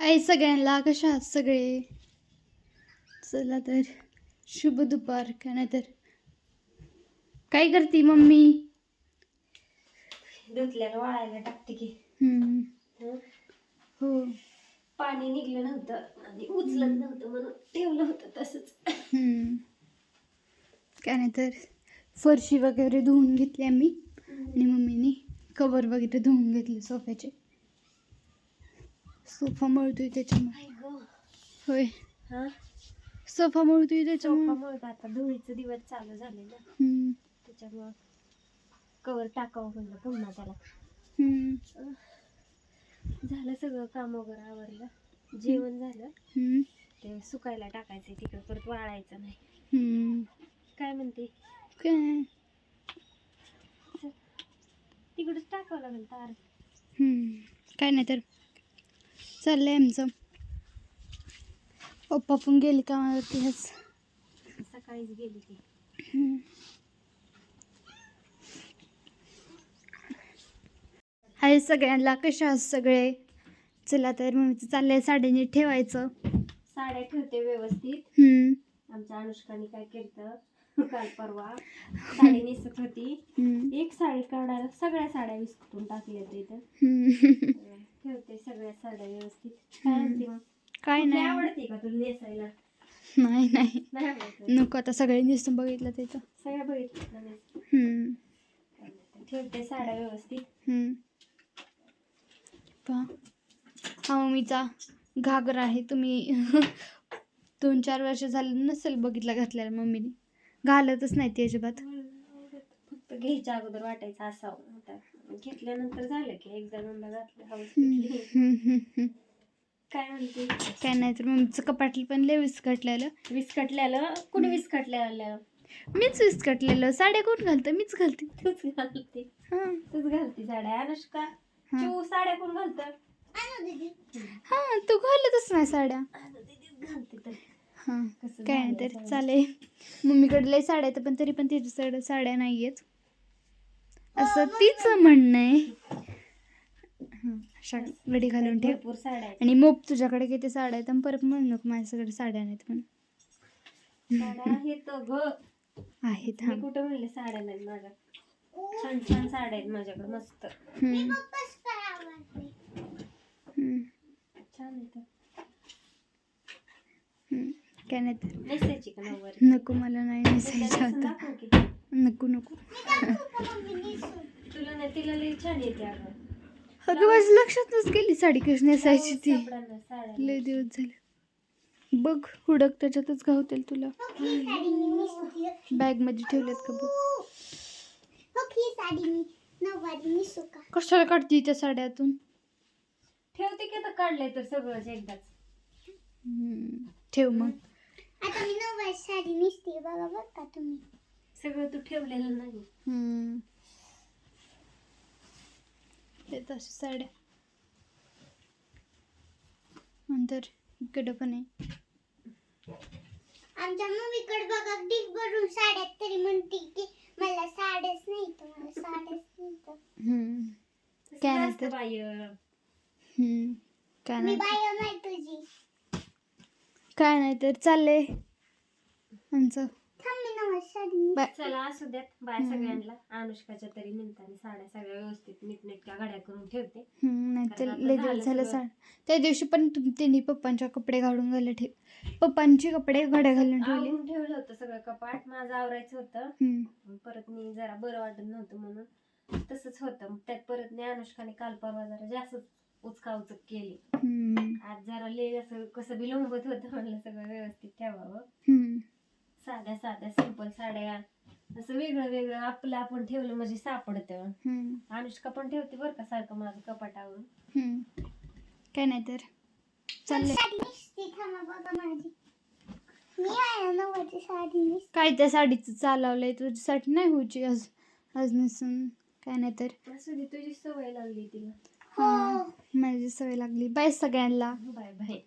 हाय सगळ्यांना, कशा आहात सगळे? चला तर शुभ दुपार. काय नाही तर काय करते मम्मी? धुतल्याला वाळायला टाकते की. हो. पाणी निघलं नव्हतं आणि उचलत नव्हतं म्हणून ठेवलं होतं तसंच. काय नाही तर फरशी वगैरे धुवून घेतली आम्ही आणि मम्मीने कवर वगैरे धुवून घेतले सोफ्याचे. सोफा मळतोय त्याच्यामुळे. होय, हा, सोफा मळतोय त्याच्यामुळे. सोफामुळे आता धुळीचं दिवस चालू झाले ना, त्याच्यामुळं कवर टाकावं म्हणलं पुन्हा त्याला. झालं सगळं काम वगैरे आवरलं, जेवण झालं. ते सुकायला टाकायचंय तिकडे, परत वाळायचं नाही. काय म्हणते? काय तिकडच टाकावं लागेल तार. काय नाही तर चाललंय आमचं. पप्पा पण गेले कामावरती आज. सकाळीच गेली ती. हाय सगळ्यांना, कशा आहात सगळे? चला तर मम्मीचं चाललंय साडी नीट ठेवायचं. साड्या ठेवते व्यवस्थित. आमच्या अनुष्काने काय केलं, काल परवा साडी नेसत होती, एक साडी काढायला सगळ्या साड्या विस्कटून टाकल्या इथं. ठेवते सगळ्या साड्या व्यवस्थित. काय म्हणते मग? काय नाही, आवडते का तुला नेसायला? नाही नाही नाही आवडत. नको, आता सगळे नेसून बघितलं तिथं. सगळ्या बघितलं ठेवते साड्या व्यवस्थित. हा मम्मीचा घागरा आहे. तुम्ही 2-4 वर्ष झाले नसेल बघितला घातलेला. मम्मीने घालतच नाही ती अजिबात. फक्त घ्यायच्या अगोदर वाटायचं असावं, घेतल्यानंतर झालं की एकदा दोनदा घातलं हवस. काय म्हणते? काय नाही तर मम्मीचं कपाट पण लय विस्कटलेलं. कुणी विस्कटलेलं? मीच विस्कटलेलं. साड्या कोण घालतं? मीच घालते. तूच घालते. तूच घालते साड्या. अनुष्का, तू साड्या कोण घालतं? हा, तू घालतच नाही साड्या. घालते तर. हा, काय नाही तर चालेल. मम्मीकडे लय साड्या आहेत, पण तरी पण तिच्या साड्या नाहीयेत असं तिचं म्हणणं आहे. अशा गडी घालून ठेव. भरपूर साड्या आणि मोप तुझ्याकडे किती साड्या आहेत आणि परत म्हणू नको माझ्याकडे साड्या नाहीत म्हणून. आहेत ग. आहेत. हा, मी कुठं म्हणले साड्या नाहीत माझ्या. छान छान साड्या आहेत माझ्याकडे, मस्त छान आहेत. काय नाही तर नेसायची का नऊवारी? नको, मला नाही नेसायचं आता. नको नको. तुला नाही, तिला लई छान येते अगं. अगं माझ्या लक्षातच गेली साडी कशी नेसायची ती. साड्या लय दिवस झाले. बघ हुडक, त्याच्यातच गावतील तुला. बॅग मध्ये ठेवल्यात का बघ. कशाला काढते त्या साड्यातून? ठेवते की आता, काढलंय तर सगळंच एकदाच. ठेव मग. आता मी नऊवारी साडी नेसते बघा, बघ का तुम्ही. सगळं तू ठेवलेलं नाही. तशा साड्या नंतर इकडं पण आहे. आमच्या मम्मीकडे बघा ढीग भरून साड्या, तरी म्हणते की मला साड्याच नाही, मला साड्याच नाही. काय नाही तर काय मी नाही बाय नाही तुझी. काय नाही तर चाललंय आमचं. थांब मी नऊवारी साडी. बाय. चला असू द्यात. बाय सगळ्यांना. अनुष्काच्या तरी निमित्ताने साड्या सगळ्या व्यवस्थित नीटनेटक्या घड्या करून ठेवते. नाहीतर लय दिवस झालं साड. त्या दिवशी पण त्यांनी पप्पांच्या कपडे घालून पप्पांचे कपडे घड्या घालून ठेवले. आवरून ठेवलं होतं सगळं कपाट. माझं आवरायचं होतं, परत मी जरा बरं वाटत नव्हतं म्हणून तसंच होतं. त्यात परत मी अनुष्काने काल परवा जरा जास्त उचकाउचक केली. आज जरा लय असं कसं बी लोंबत होतं, म्हणलं सगळं व्यवस्थित ठेवावं. साध्या साध्या सिंपल साड्या, असं वेगळं वेगळं आपलं आपण ठेवलं म्हणजे सापडतं. अनुष्का पण ठेवते बरं का सारखं माझं कपाटावरून. काय नाही तर चाललंय. साडी नेसते, थांबा बघा माझी. मी आहे नऊवारी साडी नेसते. काय त्या साडीचं चालवलंय तुझ्यासाठी नाही व्हायची आज नसून. काय नाही तर असू दे, तुझी सवय लागली तिला. माझी सवय लागली. बाय सगळ्यांना. Bye bye.